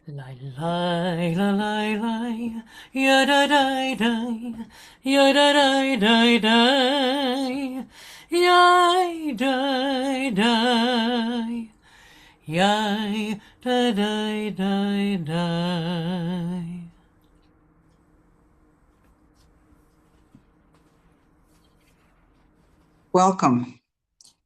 Lai lai la lai lai, ya da dai dai, ya da dai dai dai, ya dai dai, ya da dai dai dai. Welcome.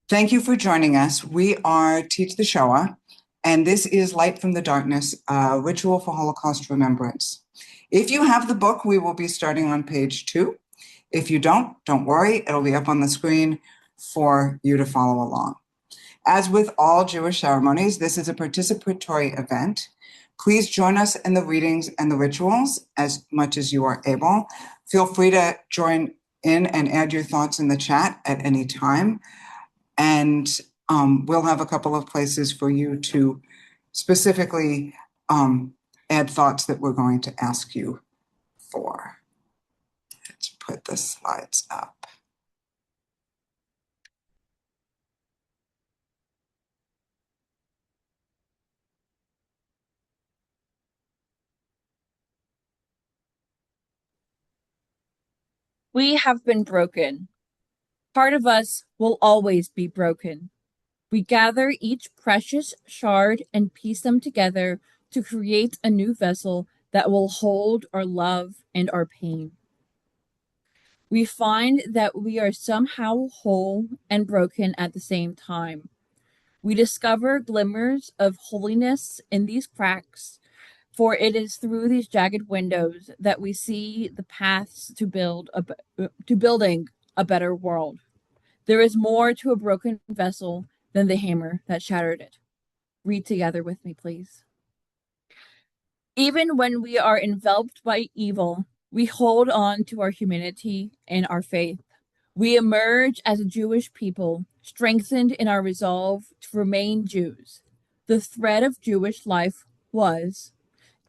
Thank you for joining us. We are Teach the Shoah, and this is Light from the Darkness, a ritual for Holocaust remembrance. If you have the book, we will be starting on page 2. If you don't worry, it'll be up on the screen for you to follow along. As with all Jewish ceremonies, this is a participatory event. Please join us in the readings and the rituals as much as you are able. Feel free to join in and add your thoughts in the chat at any time. And we'll have a couple of places for you to specifically add thoughts that we're going to ask you for. Let's put the slides up. We have been broken. Part of us will always be broken. We gather each precious shard and piece them together to create a new vessel that will hold our love and our pain. We find that we are somehow whole and broken at the same time. We discover glimmers of holiness in these cracks, for it is through these jagged windows that we see the paths to building a better world. There is more to a broken vessel than the hammer that shattered it. Read together with me, please. Even when we are enveloped by evil, we hold on to our humanity and our faith. We emerge as a Jewish people, strengthened in our resolve to remain Jews. The thread of Jewish life was,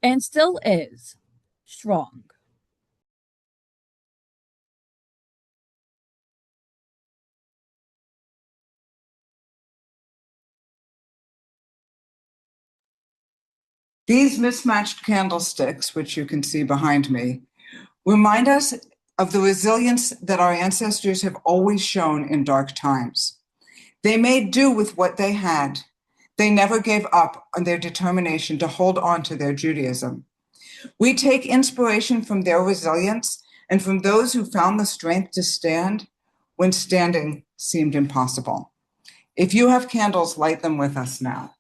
and still is, strong. These mismatched candlesticks, which you can see behind me, remind us of the resilience that our ancestors have always shown in dark times. They made do with what they had. They never gave up on their determination to hold on to their Judaism. We take inspiration from their resilience and from those who found the strength to stand when standing seemed impossible. If you have candles, light them with us now.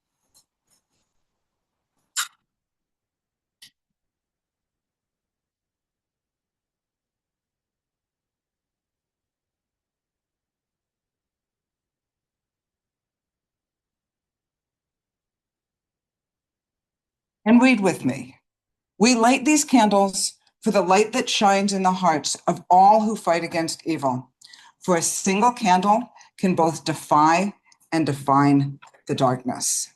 And read with me. We light these candles for the light that shines in the hearts of all who fight against evil. For a single candle can both defy and define the darkness.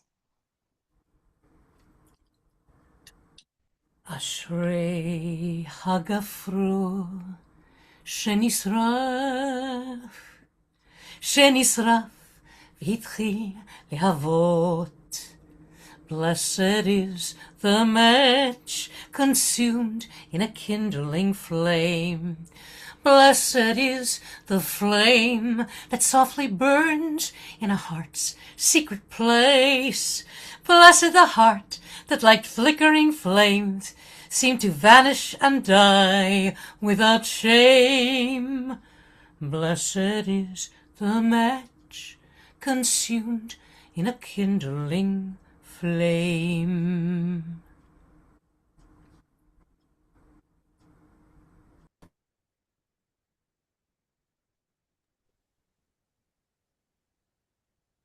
Ashrei hagafru שנשרף והתחיל להבות. Blessed is the match consumed in a kindling flame. Blessed is the flame that softly burns in a heart's secret place. Blessed the heart that like flickering flames seemed to vanish and die without shame. Blessed is the match consumed in a kindling flame.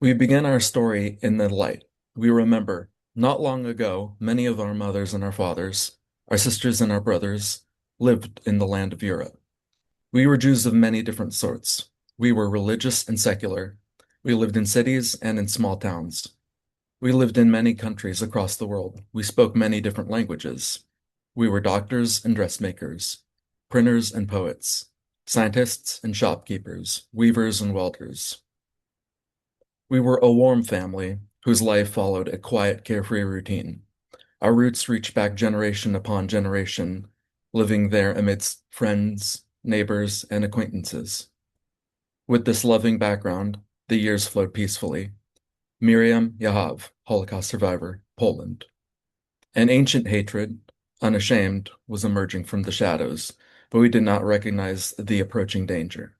We begin our story in the light. We remember, not long ago, many of our mothers and our fathers, our sisters and our brothers, lived in the land of Europe. We were Jews of many different sorts. We were religious and secular. We lived in cities and in small towns. We lived in many countries across the world. We spoke many different languages. We were doctors and dressmakers, printers and poets, scientists and shopkeepers, weavers and welders. We were a warm family whose life followed a quiet, carefree routine. Our roots reach back generation upon generation, living there amidst friends, neighbors, and acquaintances. With this loving background, the years flowed peacefully. Miriam Yahav, Holocaust survivor, Poland. An ancient hatred, unashamed, was emerging from the shadows, but we did not recognize the approaching danger.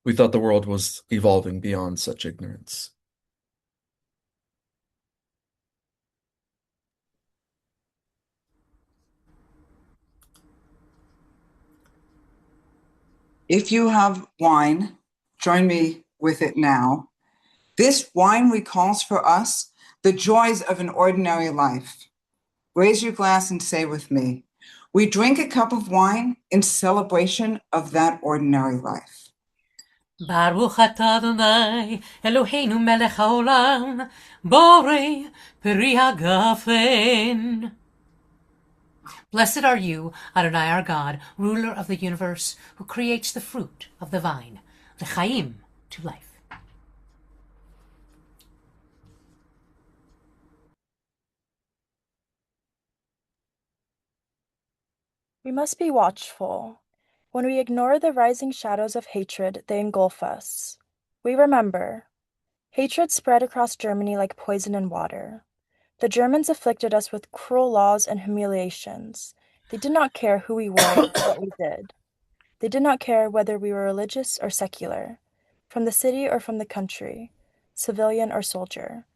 We thought the world was evolving beyond such ignorance. If you have wine, join me with it now. This wine recalls for us the joys of an ordinary life. Raise your glass and say with me, we drink a cup of wine in celebration of that ordinary life. Baruch atah Adonai, Eloheinu melech haolam, borei peri hagafen. Blessed are you, Adonai our God, ruler of the universe, who creates the fruit of the vine, l'chaim, to life. We must be watchful. When we ignore the rising shadows of hatred, they engulf us. We remember. Hatred spread across Germany like poison in water. The Germans afflicted us with cruel laws and humiliations. They did not care who we were or what we did. They did not care whether we were religious or secular, from the city or from the country, civilian or soldier,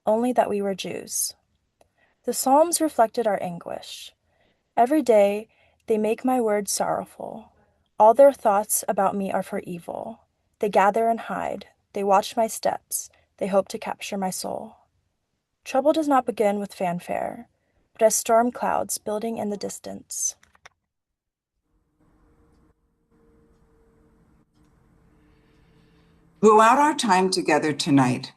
only that we were Jews. The Psalms reflected our anguish. Every day, they make my words sorrowful. All their thoughts about me are for evil. They gather and hide. They watch my steps. They hope to capture my soul. Trouble does not begin with fanfare, but as storm clouds building in the distance. Throughout our time together tonight,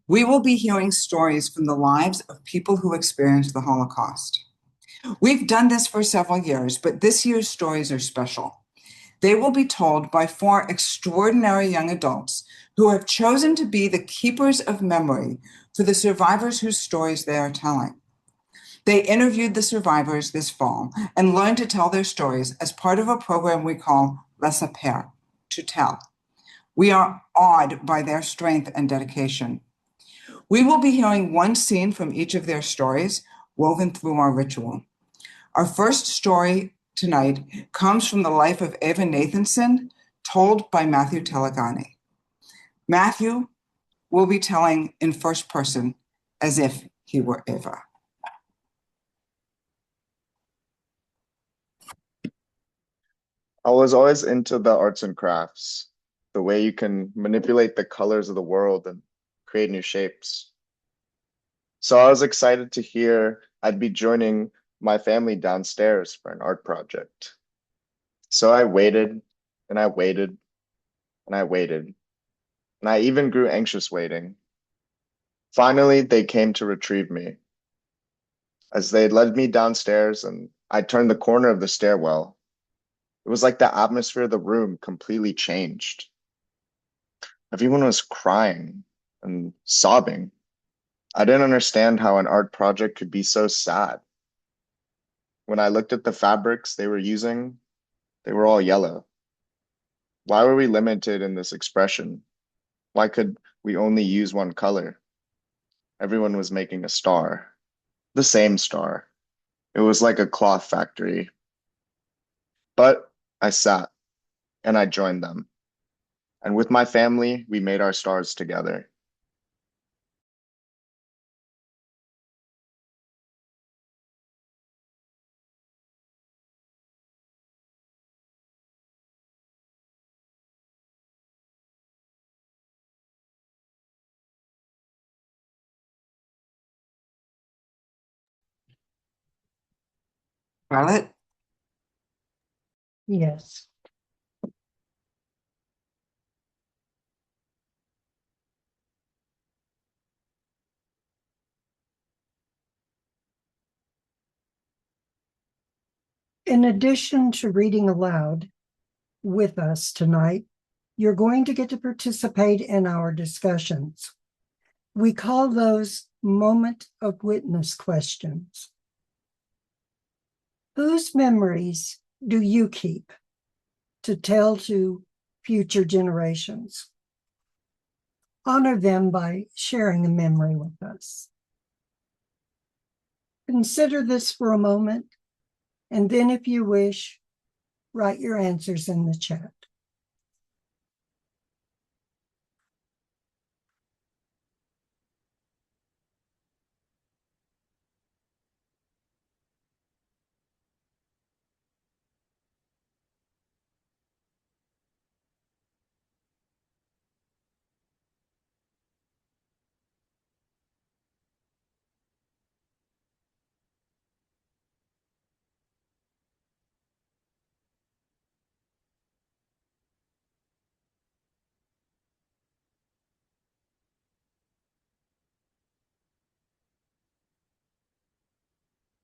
we will be hearing stories from the lives of people who experienced the Holocaust. We've done this for several years, but this year's stories are special. They will be told by 4 extraordinary young adults who have chosen to be the keepers of memory for the survivors whose stories they are telling. They interviewed the survivors this fall and learned to tell their stories as part of a program we call Lesaper, to tell. We are awed by their strength and dedication. We will be hearing one scene from each of their stories woven through our ritual. Our first story tonight comes from the life of Eva Nathanson, told by Matthew Taleghani. Matthew will be telling in first person as if he were Eva. I was always into the arts and crafts, the way you can manipulate the colors of the world and create new shapes. So I was excited to hear I'd be joining my family downstairs for an art project. So I waited and I waited and I waited, and I even grew anxious waiting. Finally, they came to retrieve me. As they led me downstairs and I turned the corner of the stairwell, it was like the atmosphere of the room completely changed. Everyone was crying and sobbing. I didn't understand how an art project could be so sad. When I looked at the fabrics they were using, they were all yellow. Why were we limited in this expression? Why could we only use one color? Everyone was making a star, the same star. It was like a cloth factory. But I sat and I joined them. And with my family, we made our stars together. Violet? Yes. In addition to reading aloud with us tonight, you're going to get to participate in our discussions. We call those moment of witness questions. Whose memories do you keep to tell to future generations? Honor them by sharing a memory with us. Consider this for a moment, and then if you wish, write your answers in the chat.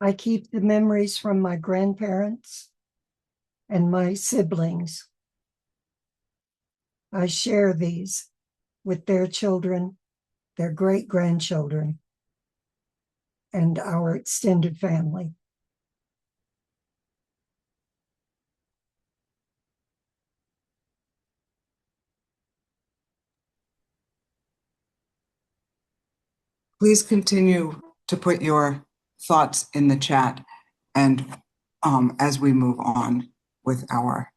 I keep the memories from my grandparents and my siblings. I share these with their children, their great-grandchildren, and our extended family. Please continue to put your thoughts in the chat, and as we move on with our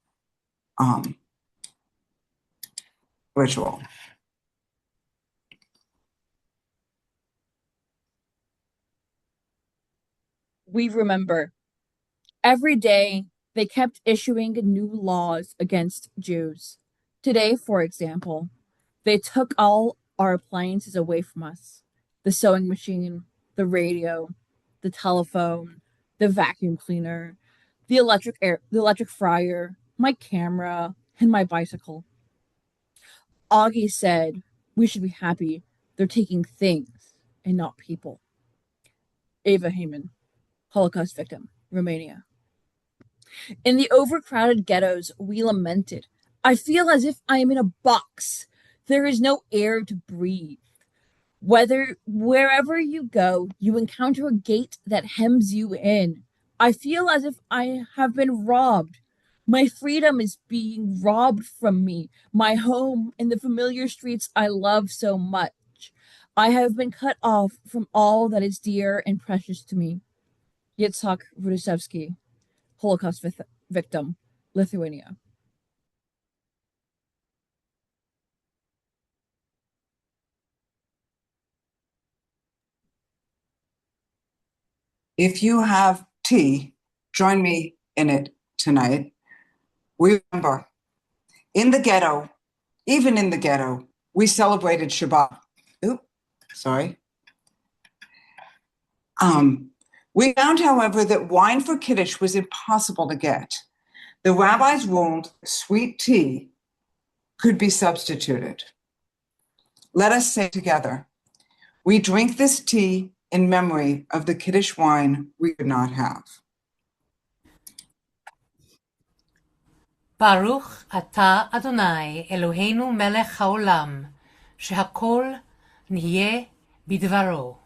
ritual. We remember. Every day, they kept issuing new laws against Jews. Today, for example, they took all our appliances away from us: the sewing machine, the radio, the telephone, the vacuum cleaner, the electric fryer, my camera, and my bicycle. Augie said we should be happy they're taking things and not people. Ava Heyman, Holocaust victim, Romania. In the overcrowded ghettos, we lamented. I feel as if I am in a box. There is no air to breathe. Wherever you go, you encounter a gate that hems you in. I feel as if I have been robbed. My freedom is being robbed from me, my home and the familiar streets I love so much. I have been cut off from all that is dear and precious to me. Yitzhak Rudisevsky, Holocaust victim, Lithuania. If you have tea, join me in it tonight. We remember, in the ghetto, even in the ghetto, we celebrated Shabbat. Sorry. We found, however, that wine for Kiddush was impossible to get. The rabbis ruled sweet tea could be substituted. Let us say together, we drink this tea in memory of the Kiddush wine we could not have. Baruch atah Adonai Eloheinu melech haolam, shehakol niyeh bidvaro.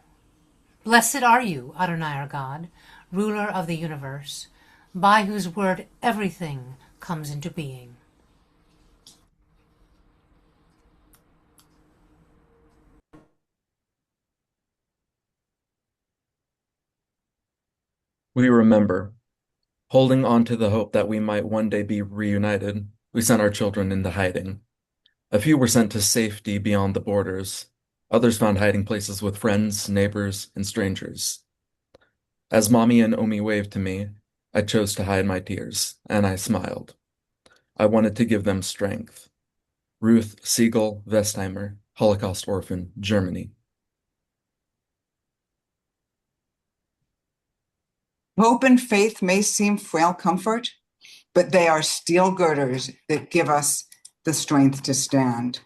Blessed are you, Adonai our God, ruler of the universe, by whose word everything comes into being. We remember. Holding on to the hope that we might one day be reunited, we sent our children into hiding. A few were sent to safety beyond the borders. Others found hiding places with friends, neighbors, and strangers. As Mommy and Omi waved to me, I chose to hide my tears, and I smiled. I wanted to give them strength. Ruth Siegel Westheimer, Holocaust orphan, Germany. Hope and faith may seem frail comfort, but they are steel girders that give us the strength to stand.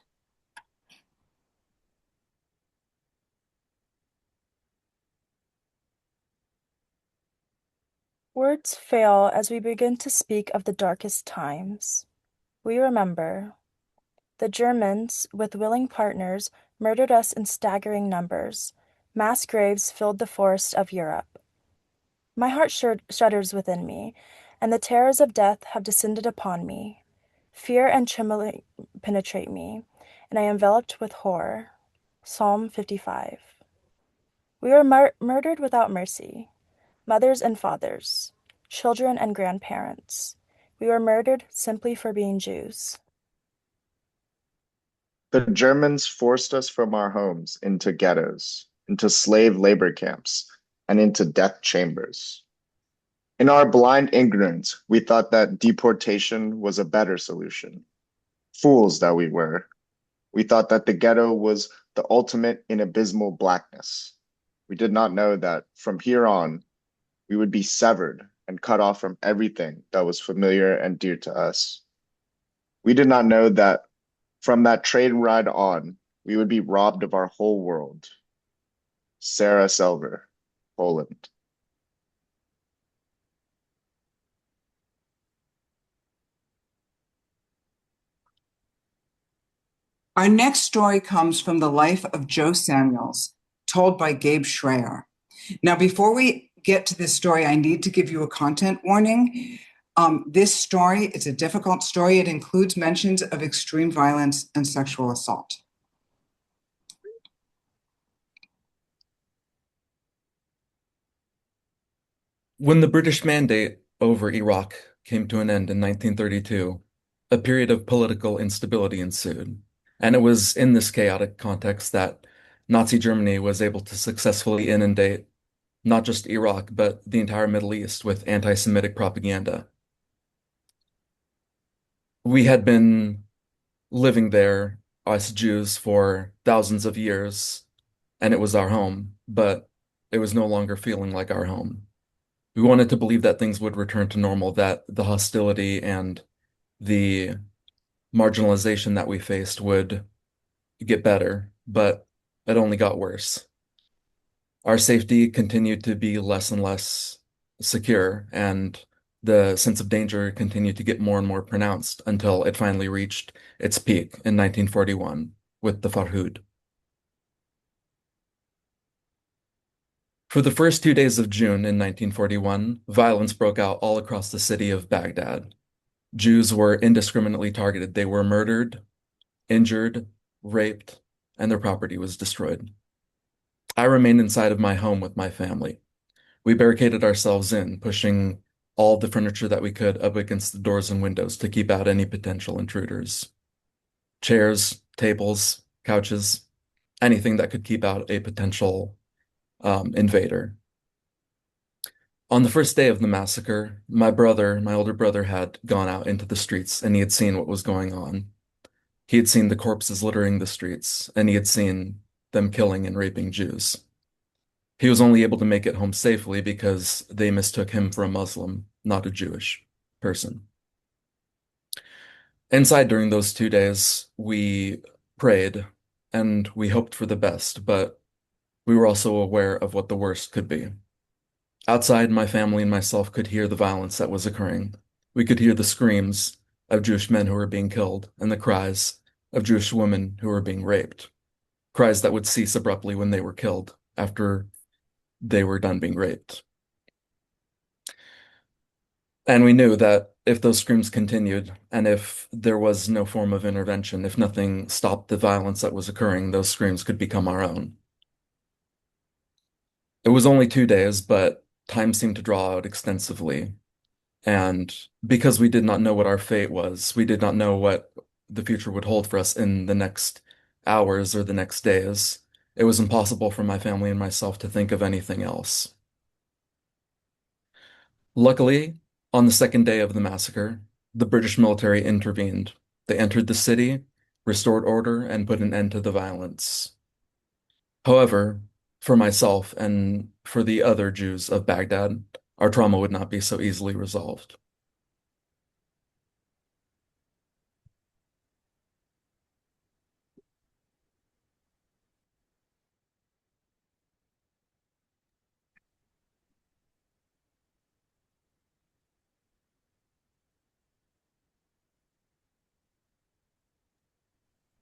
Words fail as we begin to speak of the darkest times. We remember. The Germans, with willing partners, murdered us in staggering numbers. Mass graves filled the forests of Europe. My heart shudders within me, and the terrors of death have descended upon me. Fear and trembling penetrate me, and I am enveloped with horror. Psalm 55. We were murdered without mercy, mothers and fathers, children and grandparents. We were murdered simply for being Jews. The Germans forced us from our homes into ghettos, into slave labor camps, and into death chambers. In our blind ignorance, we thought that deportation was a better solution. Fools that we were. We thought that the ghetto was the ultimate in abysmal blackness. We did not know that from here on, we would be severed and cut off from everything that was familiar and dear to us. We did not know that from that train ride on, we would be robbed of our whole world. Sarah Selver, Poland. Our next story comes from the life of Joe Samuels, told by Gabe Schraer. Now, before we get to this story, I need to give you a content warning. This story is a difficult story. It includes mentions of extreme violence and sexual assault. When the British Mandate over Iraq came to an end in 1932, a period of political instability ensued, and it was in this chaotic context that Nazi Germany was able to successfully inundate not just Iraq, but the entire Middle East with anti-Semitic propaganda. We had been living there, us Jews, for thousands of years, and it was our home, but it was no longer feeling like our home. We wanted to believe that things would return to normal, that the hostility and the marginalization that we faced would get better, but it only got worse. Our safety continued to be less and less secure, and the sense of danger continued to get more and more pronounced until it finally reached its peak in 1941 with the Farhud. For the first 2 days of June in 1941, violence broke out all across the city of Baghdad. Jews were indiscriminately targeted. They were murdered, injured, raped, and their property was destroyed. I remained inside of my home with my family. We barricaded ourselves in, pushing all the furniture that we could up against the doors and windows to keep out any potential intruders. Chairs, tables, couches, anything that could keep out a potential invader. On the first day of the massacre, my older brother, had gone out into the streets and he had seen what was going on. He had seen the corpses littering the streets, and he had seen them killing and raping Jews. He was only able to make it home safely because they mistook him for a Muslim, not a Jewish person. Inside during those 2 days, we prayed and we hoped for the best, but we were also aware of what the worst could be. Outside, my family and myself could hear the violence that was occurring. We could hear the screams of Jewish men who were being killed and the cries of Jewish women who were being raped. Cries that would cease abruptly when they were killed after they were done being raped. And we knew that if those screams continued, and if there was no form of intervention, if nothing stopped the violence that was occurring, those screams could become our own. It was only 2 days, but time seemed to draw out extensively. And because we did not know what our fate was, we did not know what the future would hold for us in the next hours or the next days, it was impossible for my family and myself to think of anything else. Luckily, on the second day of the massacre, the British military intervened. They entered the city, restored order, and put an end to the violence. However, for myself and for the other Jews of Baghdad, our trauma would not be so easily resolved.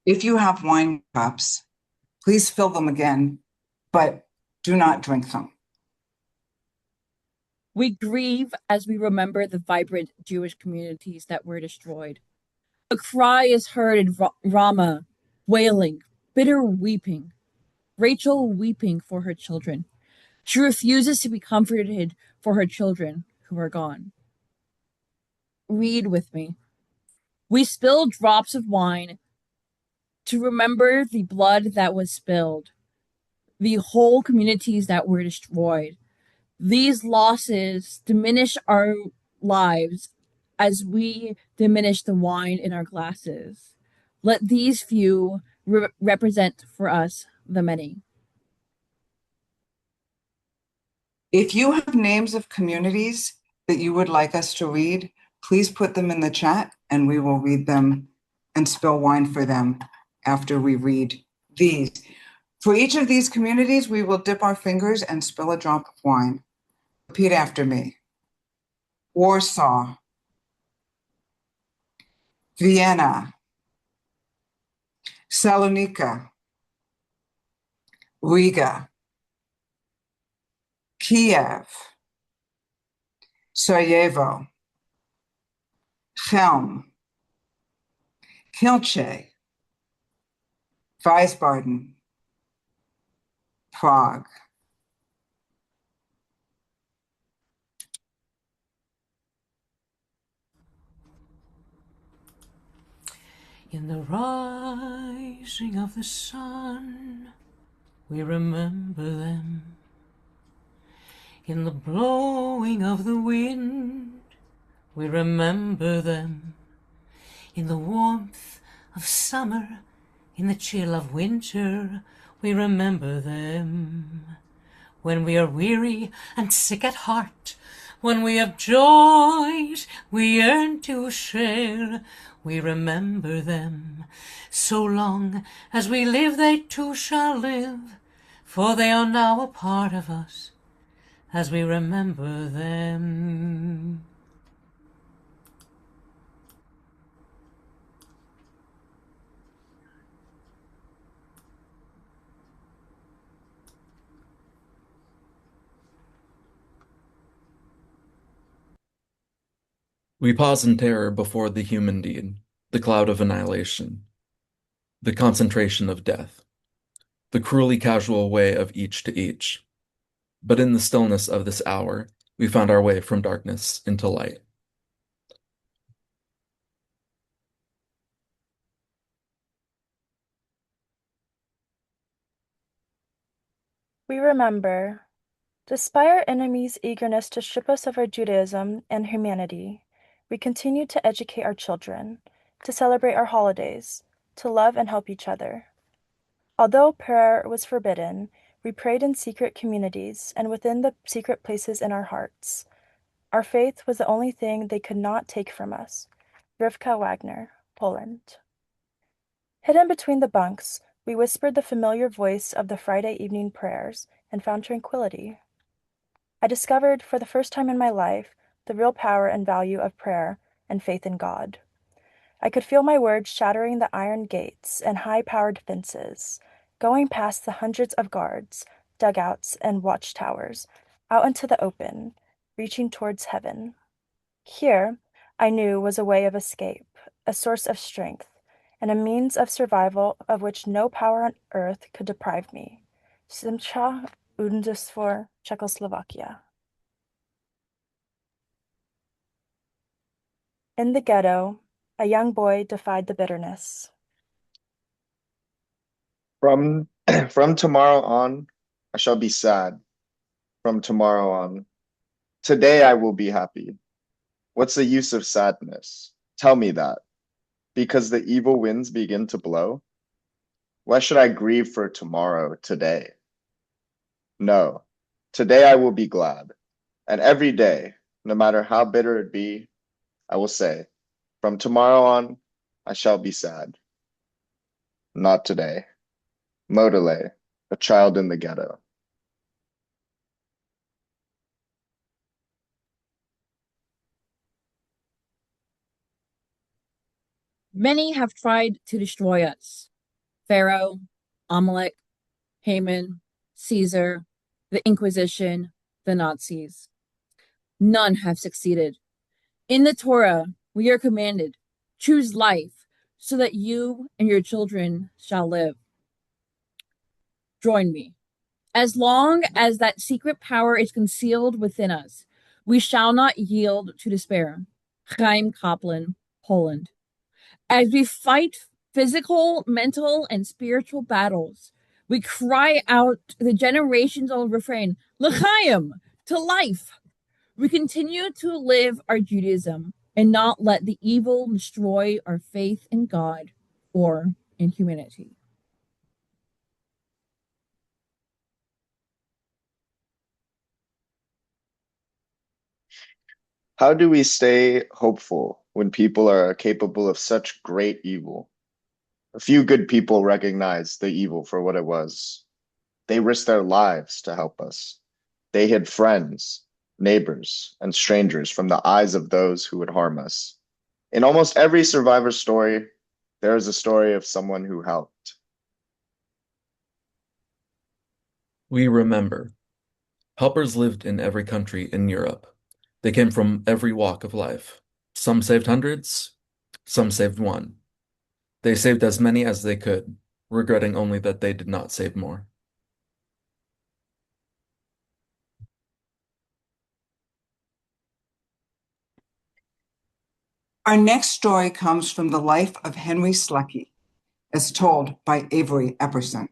If you have wine cups, please fill them again, but do not drink them. We grieve as we remember the vibrant Jewish communities that were destroyed. A cry is heard in Ramah, wailing, bitter weeping. Rachel weeping for her children. She refuses to be comforted for her children who are gone. Read with me. We spill drops of wine to remember the blood that was spilled, the whole communities that were destroyed. These losses diminish our lives as we diminish the wine in our glasses. Let these few represent for us the many. If you have names of communities that you would like us to read, please put them in the chat and we will read them and spill wine for them after we read these. For each of these communities, we will dip our fingers and spill a drop of wine. Repeat after me. Warsaw, Vienna, Salonika, Riga, Kiev, Sarajevo, Chelm, Kilche, Wiesbaden, Prague. In the rising of the sun, we remember them. In the blowing of the wind, we remember them. In the warmth of summer, in the chill of winter, we remember them. When we are weary and sick at heart, when we have joys we yearn to share, we remember them. So long as we live, they too shall live, for they are now a part of us, as we remember them. We pause in terror before the human deed, the cloud of annihilation, the concentration of death, the cruelly casual way of each to each. But in the stillness of this hour, we found our way from darkness into light. We remember, despite our enemies' eagerness to strip us of our Judaism and humanity, we continue to educate our children, to celebrate our holidays, to love and help each other. Although prayer was forbidden, we prayed in secret communities and within the secret places in our hearts. Our faith was the only thing they could not take from us. Rivka Wagner, Poland. Hidden between the bunks, we whispered the familiar voice of the Friday evening prayers and found tranquility. I discovered, for the first time in my life, the real power and value of prayer and faith in God. I could feel my words shattering the iron gates and high-powered fences, going past the hundreds of guards, dugouts, and watchtowers, out into the open, reaching towards heaven. Here, I knew, was a way of escape, a source of strength, and a means of survival of which no power on earth could deprive me. Simcha Udensfor, Czechoslovakia. In the ghetto, a young boy defied the bitterness. From from tomorrow on, I shall be sad. From tomorrow on. Today I will be happy. What's the use of sadness? Tell me that. Because the evil winds begin to blow? Why should I grieve for tomorrow, today? No, today I will be glad. And every day, no matter how bitter it be, I will say, from tomorrow on, I shall be sad. Not today. Modele, a child in the ghetto. Many have tried to destroy us. Pharaoh, Amalek, Haman, Caesar, the Inquisition, the Nazis. None have succeeded. In the Torah, we are commanded, choose life so that you and your children shall live. Join me. As long as that secret power is concealed within us, we shall not yield to despair. Chaim Kaplan, Poland. As we fight physical, mental, and spiritual battles, we cry out the generations-old refrain, L'chaim, to life. We continue to live our Judaism and not let the evil destroy our faith in God or in humanity. How do we stay hopeful when people are capable of such great evil? A few good people recognize the evil for what it was. They risked their lives to help us. They hid friends, neighbors, and strangers from the eyes of those who would harm us. In almost every survivor story, there is a story of someone who helped. We remember. Helpers lived in every country in Europe. They came from every walk of life. Some saved hundreds, some saved one. They saved as many as they could, regretting only that they did not save more. Our next story comes from the life of Henry Slucky, as told by Avery Epperson.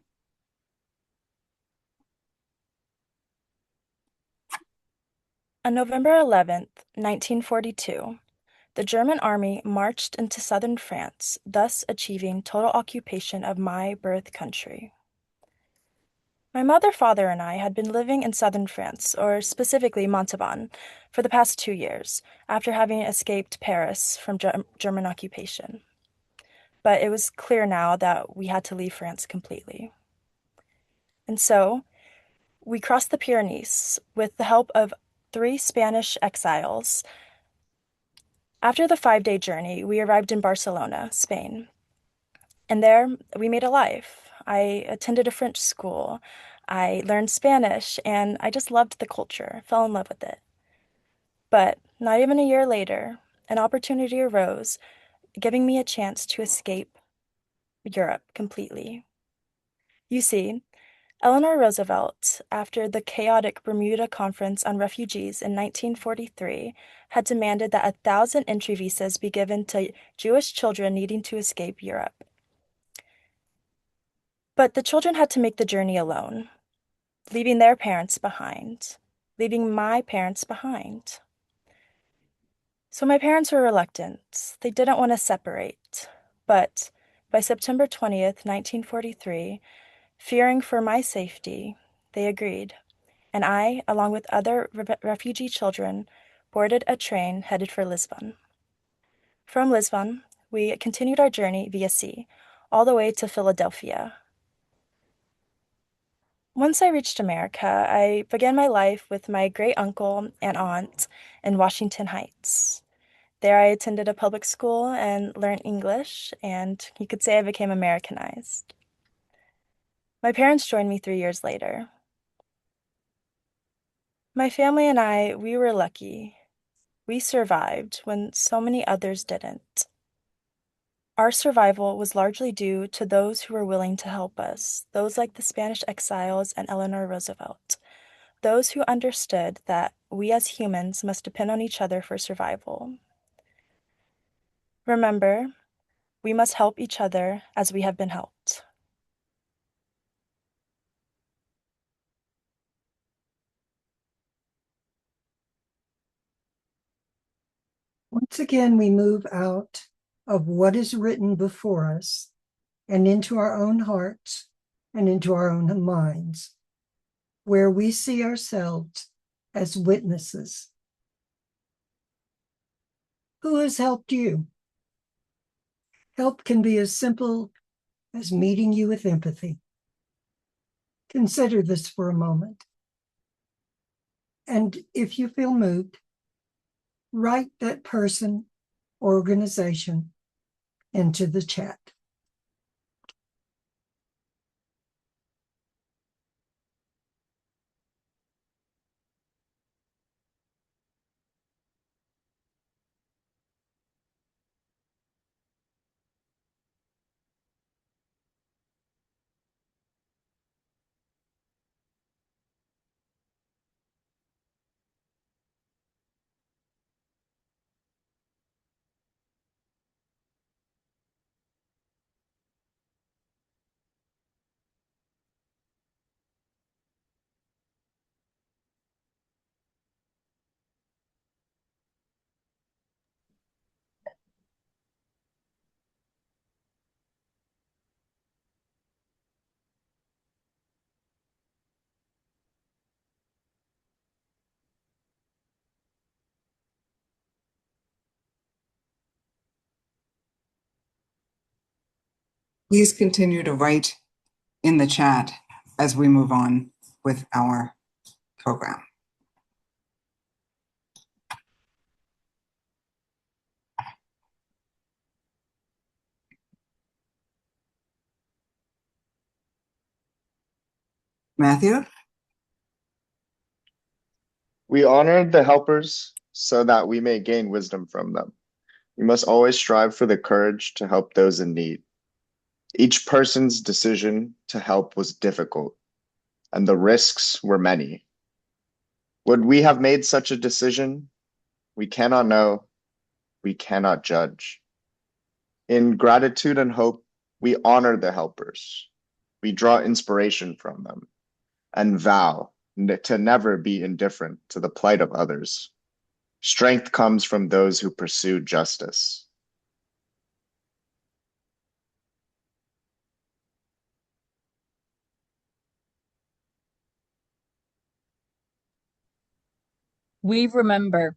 On November 11th, 1942, the German army marched into southern France, thus achieving total occupation of my birth country. My mother, father, and I had been living in southern France, or specifically Montauban, for the past 2 years, after having escaped Paris from German occupation. But it was clear now that we had to leave France completely. And so, we crossed the Pyrenees with the help of 3 Spanish exiles. After the 5-day journey, we arrived in Barcelona, Spain. And there, we made a life. I attended a French school. I learned Spanish, and I just loved the culture, fell in love with it. But not even a year later, an opportunity arose, giving me a chance to escape Europe completely. You see, Eleanor Roosevelt, after the chaotic Bermuda Conference on Refugees in 1943, had demanded that 1,000 entry visas be given to Jewish children needing to escape Europe. But the children had to make the journey alone, leaving their parents behind, leaving my parents behind. So my parents were reluctant. They didn't want to separate. But by September 20th, 1943, fearing for my safety, they agreed. And I, along with other refugee children, boarded a train headed for Lisbon. From Lisbon, we continued our journey via sea, all the way to Philadelphia. Once I reached America, I began my life with my great uncle and aunt in Washington Heights. There I attended a public school and learned English, and you could say I became Americanized. My parents joined me 3 years later. My family and I, we were lucky. We survived when so many others didn't. Our survival was largely due to those who were willing to help us, those like the Spanish exiles and Eleanor Roosevelt, those who understood that we as humans must depend on each other for survival. Remember, we must help each other as we have been helped. Once again, we move out of what is written before us and into our own hearts and into our own minds, where we see ourselves as witnesses. Who has helped you? Help can be as simple as meeting you with empathy. Consider this for a moment. And if you feel moved, write that person or organization into the chat. Please continue to write in the chat as we move on with our program. Matthew? We honor the helpers so that we may gain wisdom from them. We must always strive for the courage to help those in need. Each person's decision to help was difficult, and the risks were many. Would we have made such a decision? We cannot know. We cannot judge. In gratitude and hope, we honor the helpers. We draw inspiration from them and vow to never be indifferent to the plight of others. Strength comes from those who pursue justice. We remember.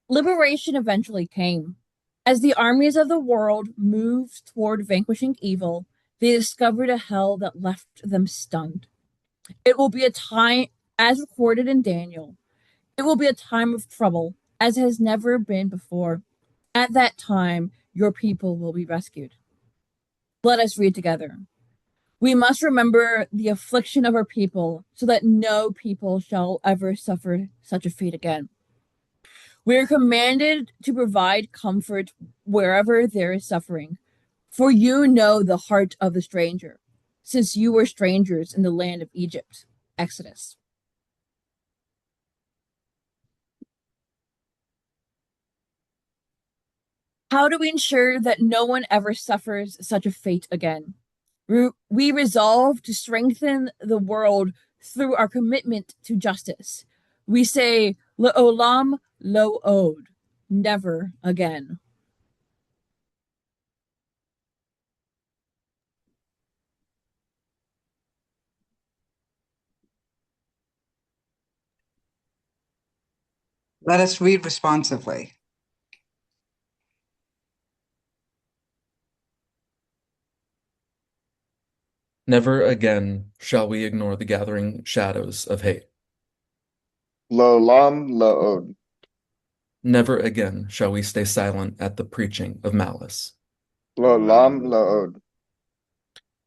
Liberation eventually came. As the armies of the world moved toward vanquishing evil, they discovered a hell that left them stunned. It will be a time, as recorded in Daniel, it will be a time of trouble, as has never been before. At that time, your people will be rescued. Let us read together. We must remember the affliction of our people, so that no people shall ever suffer such a fate again. We are commanded to provide comfort wherever there is suffering, for you know the heart of the stranger, since you were strangers in the land of Egypt. Exodus. How do we ensure that no one ever suffers such a fate again? We resolve to strengthen the world through our commitment to justice. We say, Le'olam lo od, never again. Let us read responsively. Never again shall we ignore the gathering shadows of hate. Lo od. Never again shall we stay silent at the preaching of malice. Lo od.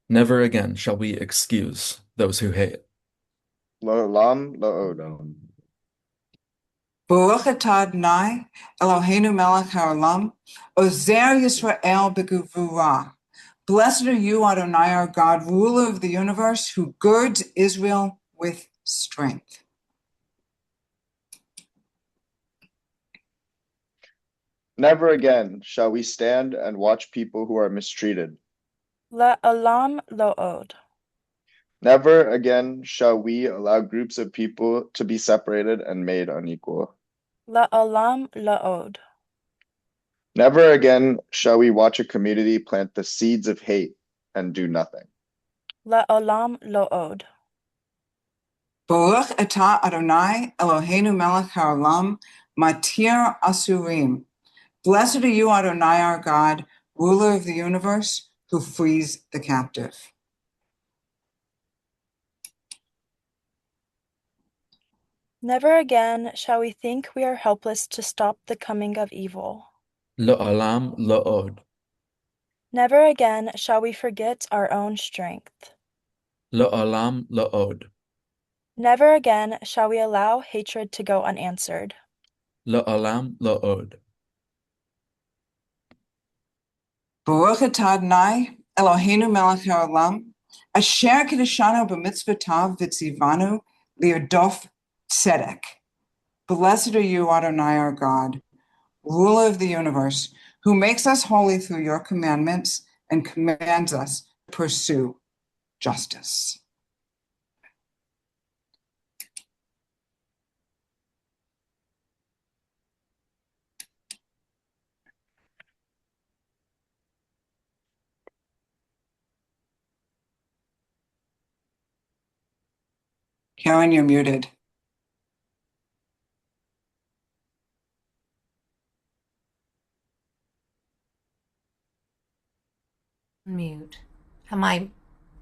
Never again shall we excuse those who hate. Lo od. Baruch atah Adonai, Eloheinu melech haolam, Ozer Yisrael b'gevurah. Blessed are you, Adonai, our God, ruler of the universe, who girds Israel with strength. Never again shall we stand and watch people who are mistreated. Le'olam lo od. Never again shall we allow groups of people to be separated and made unequal. Le'olam lo od. Never again shall we watch a community plant the seeds of hate and do nothing. Le'olam lo od. Baruch atah Adonai, Eloheinu melech haolam, matir asurim. Blessed are you, Adonai, our God, ruler of the universe, who frees the captive. Never again shall we think we are helpless to stop the coming of evil. Le'olam lo od. Never again shall we forget our own strength. Le'olam lo od. Never again shall we allow hatred to go unanswered. Le'olam lo od. Baruch atah Adonai, Eloheinu melech haolam, asher kiddushanu b'mitzvotav v'tzivanu li'odof tzedek. Blessed are you, Adonai, our God, ruler of the universe, who makes us holy through your commandments and commands us to pursue justice. Karen, you're muted.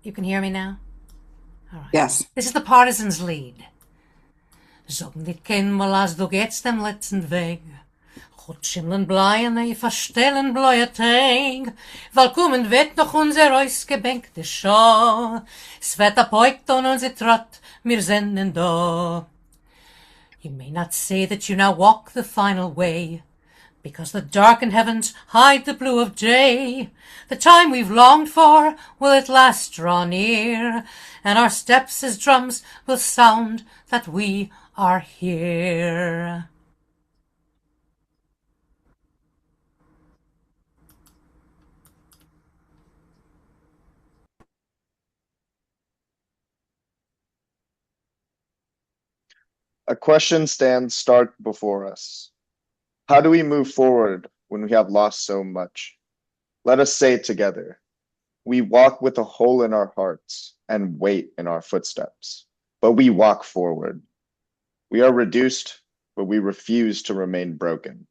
You can hear me now? All right. Yes. This is the Partisans' lead. Zogen dit kenmal as du gehst dem letzten Weg. Gut schimmeln bleien, ei verstellen bleie Tag. Willkommen wird noch unser ausgebänkte Schau. Es wird apoikt und unser Trott, wir senden da. You may not say that you now walk the final way, because the darkened heavens hide the blue of day. The time we've longed for will at last draw near, and our steps as drums will sound that we are here. A question stands stark before us. How do we move forward when we have lost so much? Let us say together, we walk with a hole in our hearts and weight in our footsteps, but we walk forward. We are reduced, but we refuse to remain broken.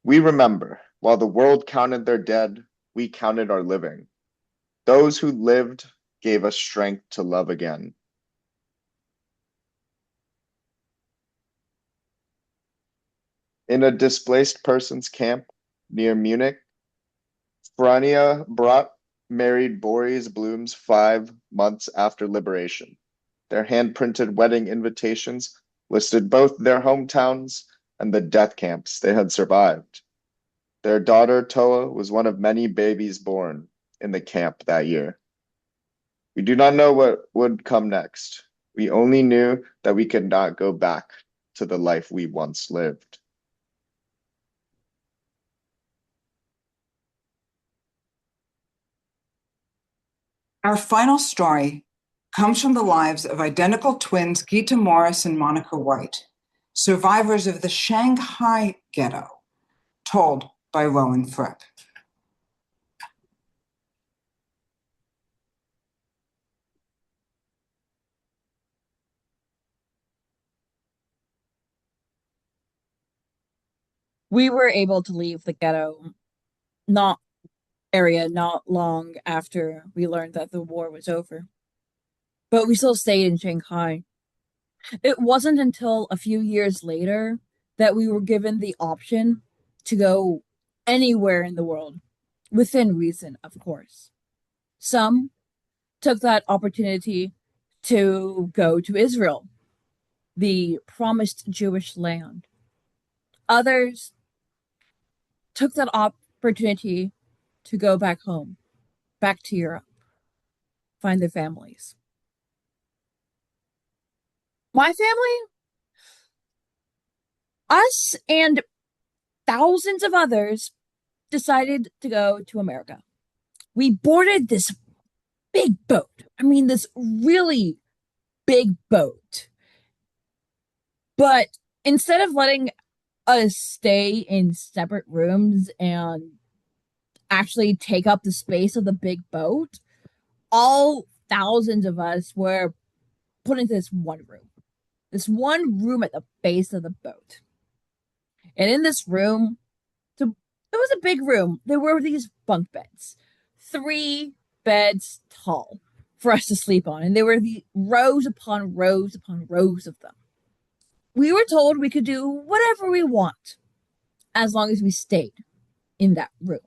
We remember, while the world counted their dead, we counted our living. Those who lived gave us strength to love again. In a displaced persons camp near Munich, Frania brought married Boris blooms 5 months after liberation. Their hand-printed wedding invitations listed both their hometowns and the death camps they had survived. Their daughter Toa was one of many babies born in the camp that year. We do not know what would come next. We only knew that we could not go back to the life we once lived. Our final story comes from the lives of identical twins Gita Morris and Monica White, survivors of the Shanghai ghetto, told by Rowan Fripp. We were able to leave the ghetto not long after we learned that the war was over. But we still stayed in Shanghai. It wasn't until a few years later that we were given the option to go anywhere in the world, within reason, of course. Some took that opportunity to go to Israel, the promised Jewish land. Others took that opportunity to go back home, back to Europe, find their families. My family, us and thousands of others, decided to go to America. We boarded this big boat. I mean, this really big boat. But instead of letting us stay in separate rooms and actually take up the space of the big boat, all thousands of us were put into this one room at the base of the boat. And in this room, it was a big room. There were these bunk beds, 3 beds tall for us to sleep on. And there were the rows upon rows upon rows of them. We were told we could do whatever we want as long as we stayed in that room.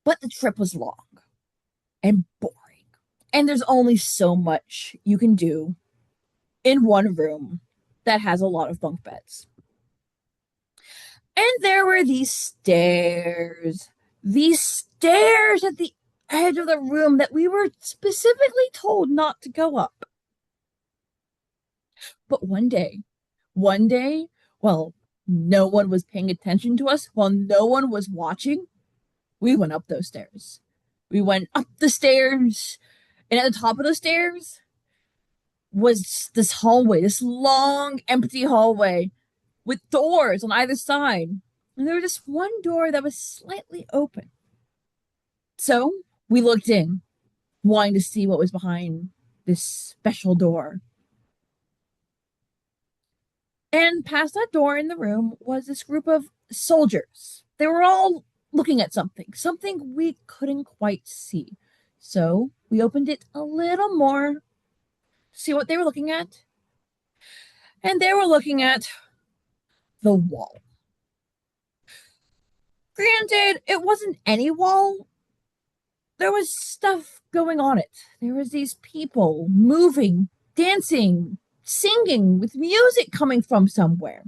But the trip was long and boring. And there's only so much you can do in one room that has a lot of bunk beds. And there were these stairs at the edge of the room that we were specifically told not to go up. But one day, while no one was paying attention to us, while no one was watching, we went up those stairs. We went up the stairs, and at the top of the stairs was this hallway, this long, empty hallway with doors on either side. And there was just one door that was slightly open. So we looked in, wanting to see what was behind this special door. And past that door in the room was this group of soldiers. They were all looking at something we couldn't quite see. So we opened it a little more to see what they were looking at. And they were looking at the wall. Granted, it wasn't any wall. There was stuff going on it. There was these people moving, dancing, singing with music coming from somewhere.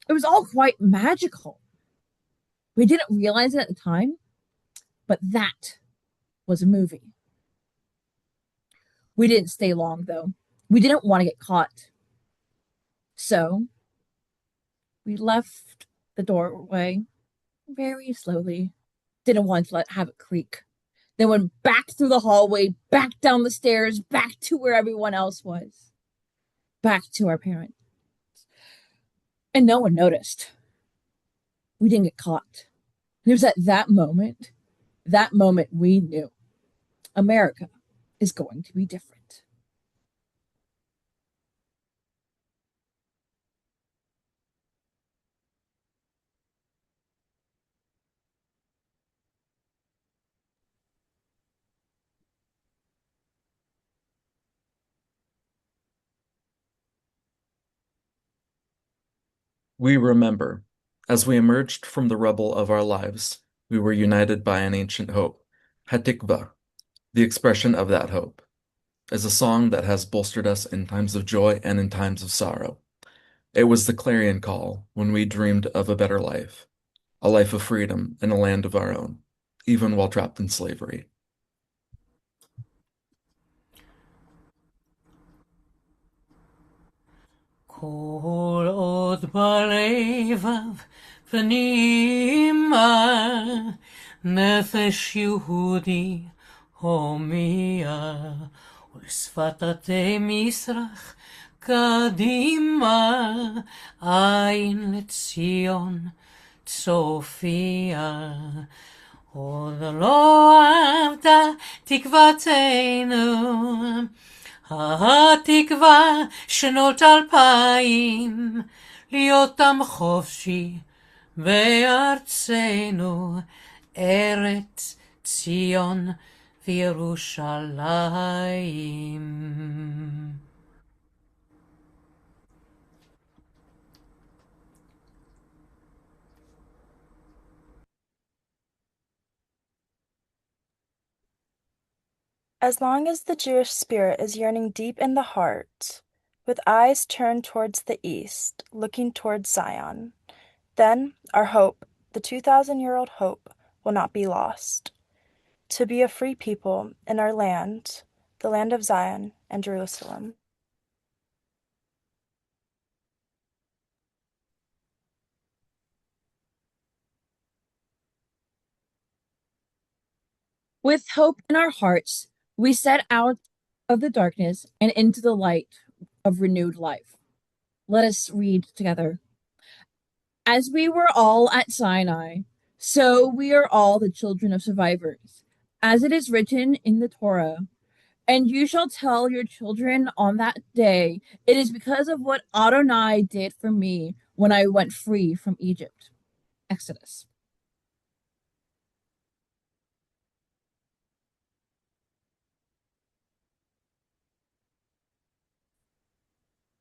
It was all quite magical. We didn't realize it at the time, but that was a movie. We didn't stay long, though. We didn't want to get caught. So we left the doorway very slowly. Didn't want to have it creak. Then went back through the hallway, back down the stairs, back to where everyone else was. Back to our parents. And no one noticed. We didn't get caught. And it was at that moment we knew America is going to be different. We remember, as we emerged from the rubble of our lives, we were united by an ancient hope, Hatikva, the expression of that hope, is a song that has bolstered us in times of joy and in times of sorrow. It was the clarion call when we dreamed of a better life, a life of freedom in a land of our own, even while trapped in slavery. כל עוד בלבב פנימה נפש יהודי הומייה ולשפתי מזרח קדימה עין לציון צופיה עוד לא עבדה תקוותנו התקווה שנות 2000 להיות עם חופשי בארצנו ארץ ציון וירושלים. As long as the Jewish spirit is yearning deep in the heart, with eyes turned towards the east, looking towards Zion, then our hope, the 2,000-year-old hope, will not be lost. To be a free people in our land, the land of Zion and Jerusalem. With hope in our hearts, we set out of the darkness and into the light of renewed life. Let us read together. As we were all at Sinai, so we are all the children of survivors. As it is written in the Torah, and you shall tell your children on that day, it is because of what Adonai did for me when I went free from Egypt. Exodus.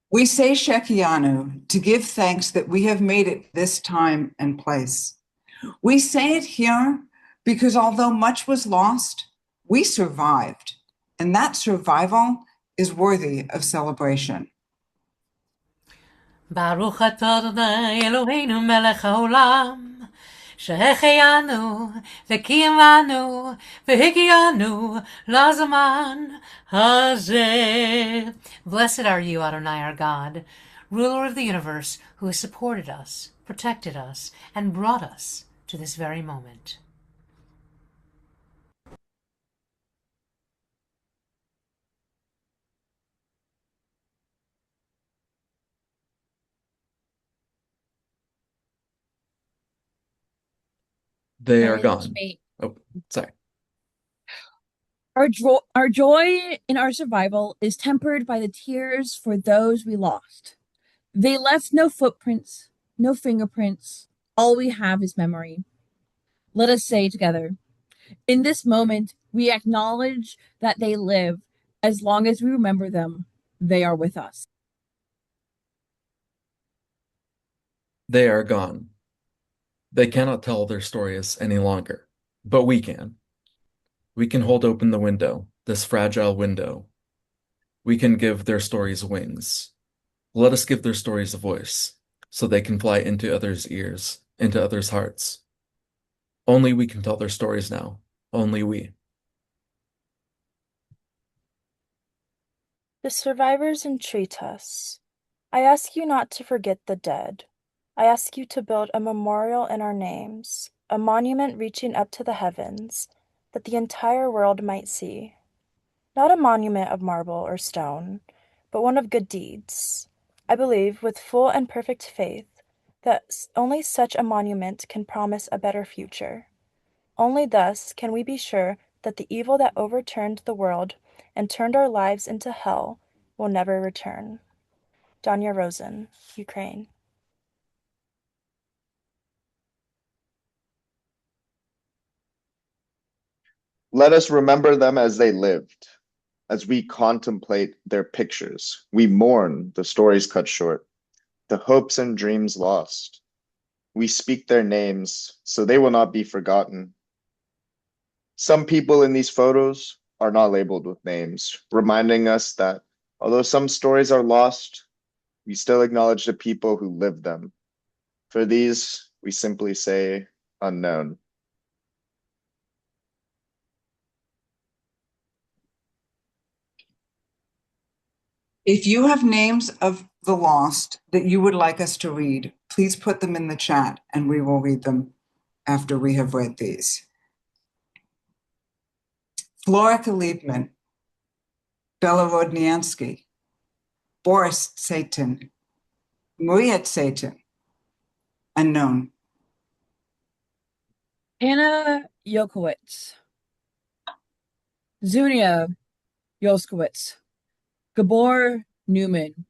We say Shekianu to give thanks that we have made it this time and place. We say it here because although much was lost, we survived, and that survival is worthy of celebration. Baruch atah Adonai Eloheinu melech haolam שהחיינו וקיימנו והגיענו לזמן הזה. Blessed are you, Adonai, our God, ruler of the universe, who has supported us, protected us, and brought us to this very moment. They are gone. Oh, sorry. Our joy in our survival is tempered by the tears for those we lost. They left no footprints, no fingerprints. All we have is memory. Let us say together, in this moment, we acknowledge that they live. As long as we remember them, they are with us. They are gone. They cannot tell their stories any longer, but we can. We can hold open the window, this fragile window. We can give their stories wings. Let us give their stories a voice, so they can fly into others' ears, into others' hearts. Only we can tell their stories now. Only we. The survivors entreat us. I ask you not to forget the dead. I ask you to build a memorial in our names, a monument reaching up to the heavens, that the entire world might see. Not a monument of marble or stone, but one of good deeds. I believe, with full and perfect faith, that only such a monument can promise a better future. Only thus can we be sure that the evil that overturned the world and turned our lives into hell will never return. Danya Rosen, Ukraine. Let us remember them as they lived. As we contemplate their pictures, we mourn the stories cut short, the hopes and dreams lost. We speak their names so they will not be forgotten. Some people in these photos are not labeled with names, reminding us that although some stories are lost, we still acknowledge the people who lived them. For these, we simply say unknown. If you have names of the lost that you would like us to read, please put them in the chat and we will read them after we have read these. Florika Liebman, Bella Rodniansky, Boris Satan, Maria Satan, unknown. Anna Yokowitz, Zunia Yoskowitz, Gabor Newman,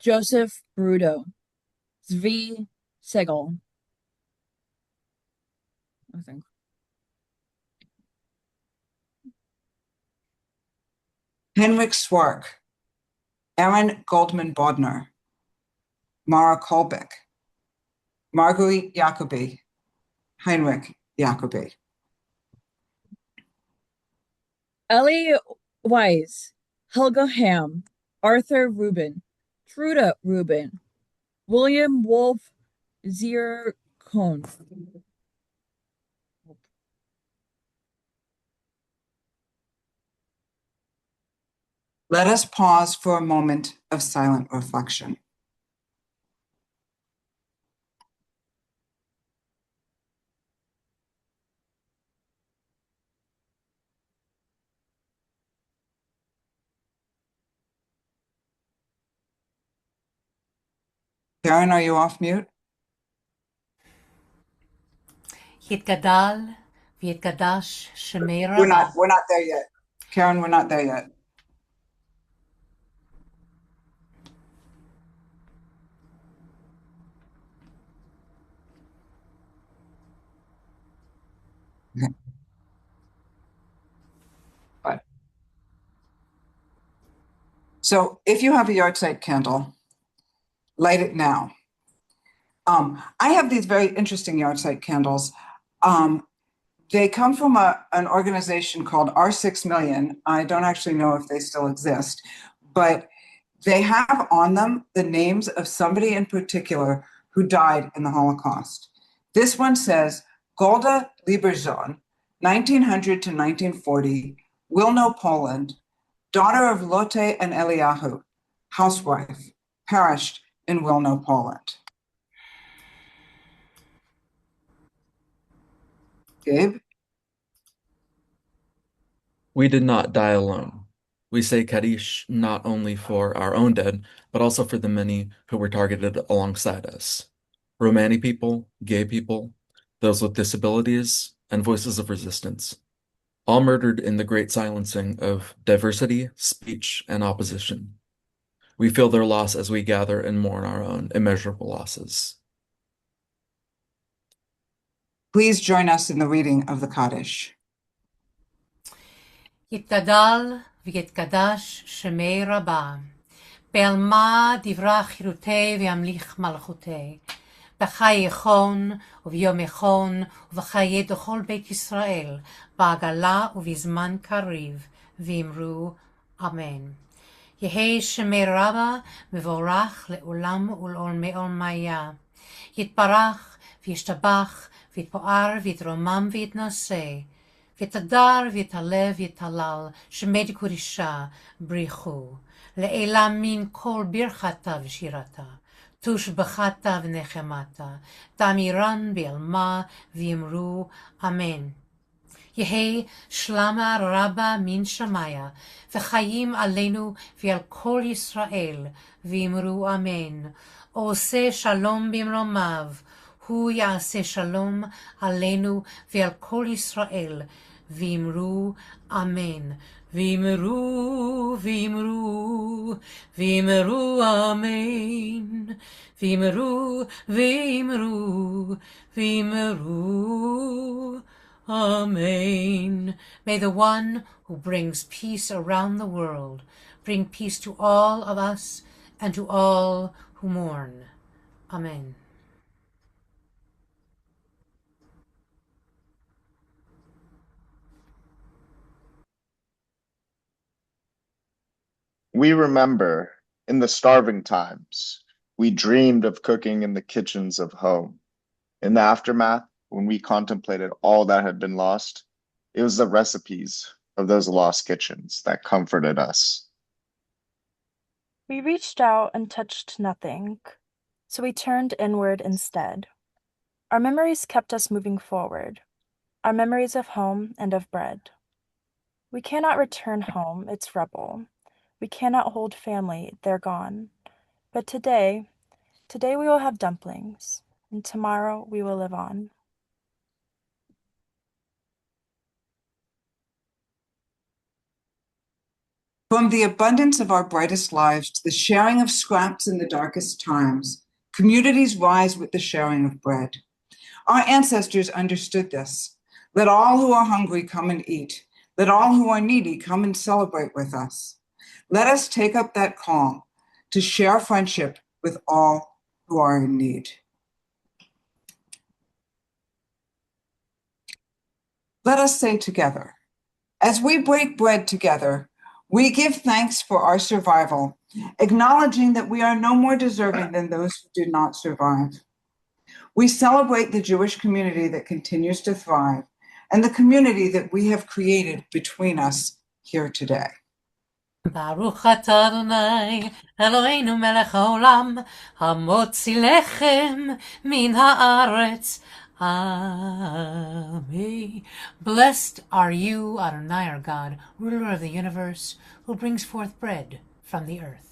Joseph Brudo, Zvi Segal. I think. Henrik Swark, Aaron Goldman Bodner, Mara Kolbeck, Marguerite Jacobi, Heinrich Jacobi. Ellie Wise, Helga Ham, Arthur Rubin, Truda Rubin, William Wolf Zierkohn. Let us pause for a moment of silent reflection. Karen, are you off mute? יתגדל ויתקדש שמי We're רבה. not there yet. Karen, we're not there yet. Okay. But, so if you have a yahrzeit candle, light it now. I have these very interesting yahrzeit candles. They come from an organization called R6 Million. I don't actually know if they still exist, but they have on them the names of somebody in particular who died in the Holocaust. This one says Golda Lieberzohn, 1900 to 1940, Wilno, Poland, daughter of Lotte and Eliyahu, housewife, perished in Wilno, Poland. Gabe? We did not die alone. We say Kaddish not only for our own dead, but also for the many who were targeted alongside us. Romani people, gay people, those with disabilities, and voices of resistance, all murdered in the great silencing of diversity, speech, and opposition. We feel their loss as we gather and mourn our own immeasurable losses. Please join us in the reading of the Kaddish. יתגדל ויתקדש שמי רבה, בעלמא דברה חירותי וימליך מלכותי, בחי יכון וביום יכון ובחיי דכל בית ישראל, בעגלה ובזמן קריב, ואמרו אמן. יהי שמי רבה מבורך לעולם ולעולמי עולמיה. יתברך וישתבח ויתפאר ויתרומם ויתנשא, ויתהדר ויתעלה ויתהלל, שמי דקודשה בריחו, לעילה מן כל ברכתה ושירתה, תושבחתה ונחמתה, תאמירן בעלמה ואמרו אמן. יהי שלמה רבה מן שמיה, וחיים עלינו ועל כל ישראל, ואמרו אמן. עושה שלום במרומיו, הוא יעשה שלום עלינו ועל כל ישראל, ואמרו אמן. ואמרו, ואמרו, ואמרו אמן. ואמרו, ואמרו, ואמרו amen. May the one who brings peace around the world bring peace to all of us and to all who mourn. Amen. We remember in the starving times, we dreamed of cooking in the kitchens of home. In the aftermath, when we contemplated all that had been lost, it was the recipes of those lost kitchens that comforted us. We reached out and touched nothing, so we turned inward instead. Our memories kept us moving forward, our memories of home and of bread. We cannot return home, it's rubble. We cannot hold family, they're gone. But today we will have dumplings, and tomorrow we will live on. From the abundance of our brightest lives to the sharing of scraps in the darkest times, communities rise with the sharing of bread. Our ancestors understood this. Let all who are hungry come and eat. Let all who are needy come and celebrate with us. Let us take up that call to share friendship with all who are in need. Let us say together, as we break bread together, we give thanks for our survival, acknowledging that we are no more deserving than those who did not survive. We celebrate the Jewish community that continues to thrive and the community that we have created between us here today. ברוך אתה אדוני אלוהינו מלך העולם המוציא לחם מן הארץ. Amen. Blessed are you, Adonai our God, ruler of the universe, who brings forth bread from the earth.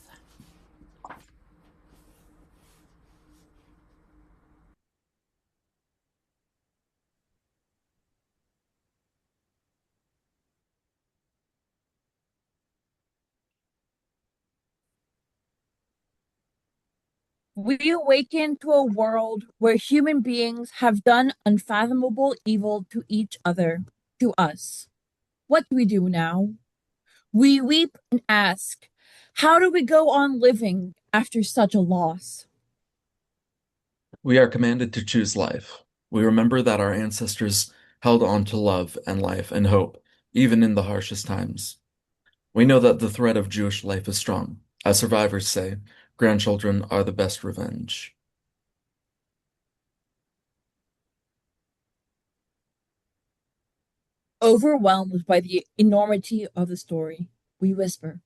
We awaken to a world where human beings have done unfathomable evil to each other, to us. What do we do now? We weep and ask, how do we go on living after such a loss? We are commanded to choose life. We remember that our ancestors held on to love and life and hope, even in the harshest times. We know that the thread of Jewish life is strong. As survivors say, grandchildren are the best revenge. Overwhelmed by the enormity of the story, we whisper,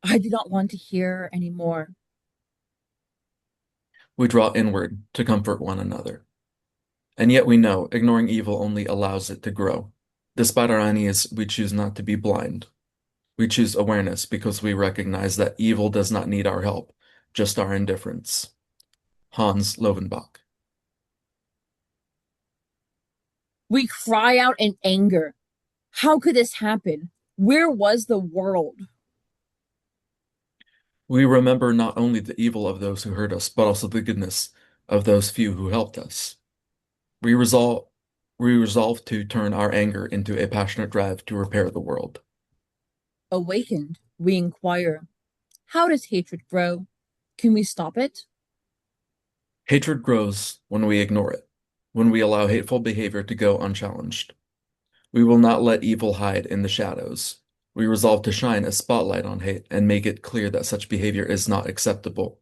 I do not want to hear any more. We draw inward to comfort one another. And yet we know ignoring evil only allows it to grow. Despite our unease, we choose not to be blind. We choose awareness because we recognize that evil does not need our help, just our indifference. Hans Lovenbach. We cry out in anger. How could this happen? Where was the world? We remember not only the evil of those who hurt us, but also the goodness of those few who helped us. We resolve We resolve to turn our anger into a passionate drive to repair the world. Awakened, we inquire, how does hatred grow? Can we stop it? Hatred grows when we ignore it, when we allow hateful behavior to go unchallenged. We will not let evil hide in the shadows. We resolve to shine a spotlight on hate and make it clear that such behavior is not acceptable.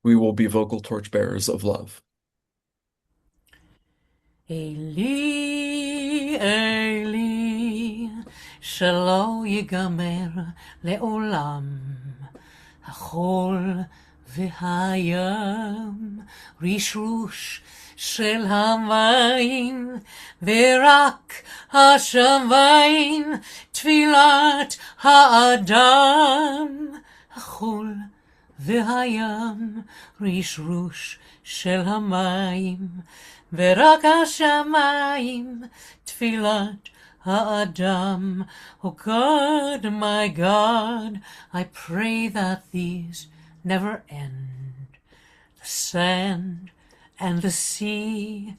We will be vocal torchbearers of love. Eli, Eli, שלא ייגמר לעולם. החול והים, רשרוש של המים, ורק השמיים, תפילת האדם. החול והים, רשרוש של המים, ורק השמיים, תפילת האדם. Oh God, my God, I pray that these never end. The sand and the sea,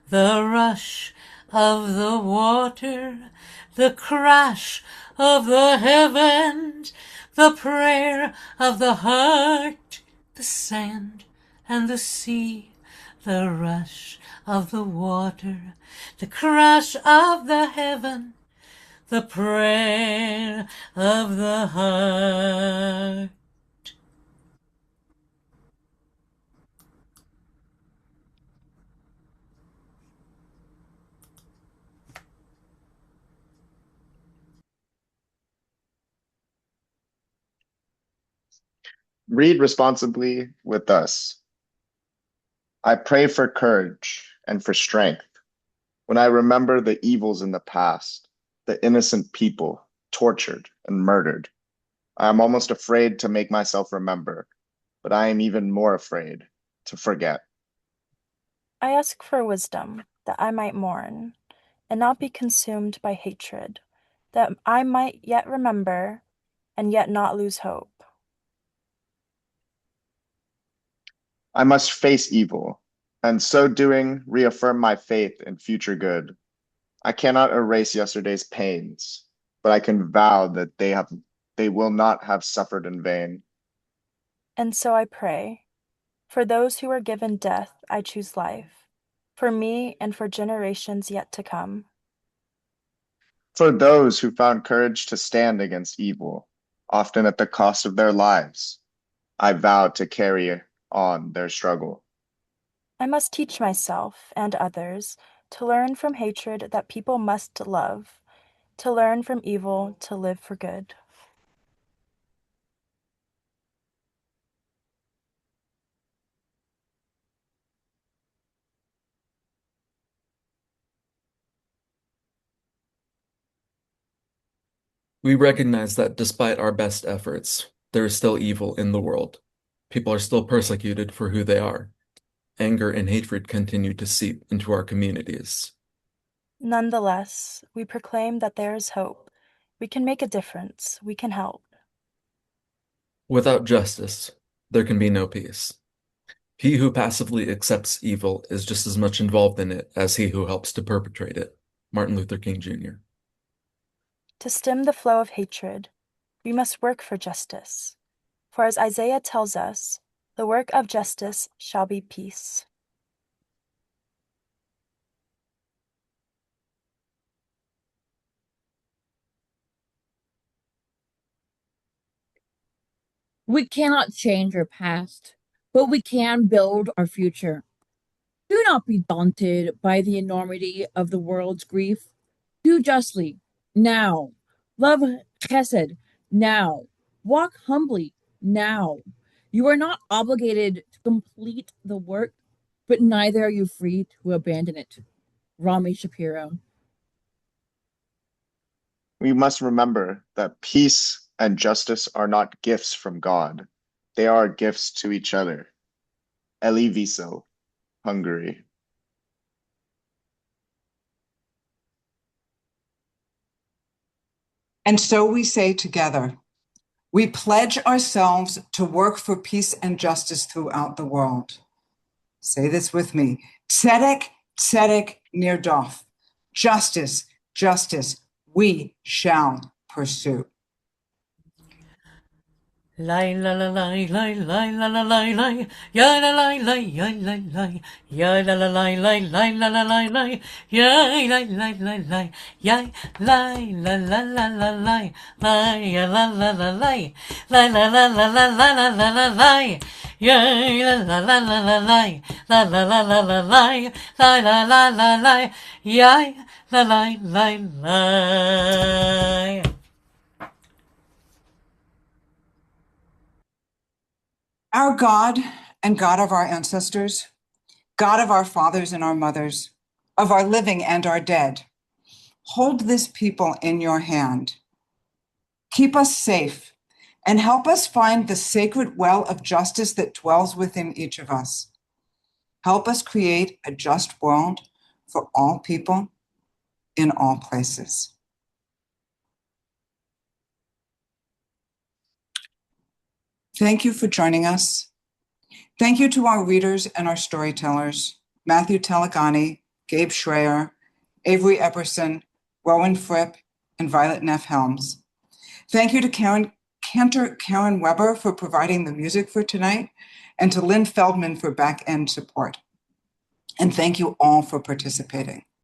the rush of the water, the crash of the heavens, the prayer of the heart, the sand and the sea, the rush of the water, the crash of the heaven, the prayer of the heart. Read responsibly with us. I pray for courage and for strength when I remember the evils in the past, the innocent people tortured and murdered. I am almost afraid to make myself remember, but I am even more afraid to forget. I ask for wisdom, that I might mourn, and not be consumed by hatred, that I might yet remember, and yet not lose hope. I must face evil, and so doing, reaffirm my faith in future good. I cannot erase yesterday's pains, but I can vow that they will not have suffered in vain. And so I pray. For those who were given death, I choose life, for me and for generations yet to come. For those who found courage to stand against evil, often at the cost of their lives, I vow to carry on their struggle. I must teach myself and others to learn from hatred that people must love, to learn from evil to live for good. We recognize that despite our best efforts, there is still evil in the world. People are still persecuted for who they are. Anger and hatred continue to seep into our communities. Nonetheless, we proclaim that there is hope. We can make a difference. We can help. Without justice, there can be no peace. He who passively accepts evil is just as much involved in it as he who helps to perpetrate it. Martin Luther King Jr. To stem the flow of hatred, we must work for justice. For as Isaiah tells us, the work of justice shall be peace. We cannot change our past, but we can build our future. Do not be daunted by the enormity of the world's grief. Do justly, now. Love chesed, now. Walk humbly, now. You are not obligated to complete the work, but neither are you free to abandon it. Rami Shapiro. We must remember that peace and justice are not gifts from God. They are gifts to each other. Elie Wiesel, Hungary. And so we say together, we pledge ourselves to work for peace and justice throughout the world. Say this with me. Tzedek, tzedek, near doth. Justice, justice, we shall pursue. Lay la la lay lay lay la la lay lay ya la lay lay ya lay lay ya la la lay lay lay la la lay lay ya lay lay lay lay ya lay la la la la lay lay ya la la la lay lay la la la la la la la la lay ya la la la la la lay la la la la la lay la la la la lay ya la lay lay lay. Our God and God of our ancestors, God of our fathers and our mothers, of our living and our dead, hold this people in your hand. Keep us safe and help us find the sacred well of justice that dwells within each of us. Help us create a just world for all people in all places. Thank you for joining us. Thank you to our readers and our storytellers, Matthew Taleghani, Gabe Schraer, Avery Epperson, Rowan Fripp, and Violet Neff Helms. Thank you to Cantor Karen Webber for providing the music for tonight, and to Lynn Feldman for back-end support. And thank you all for participating.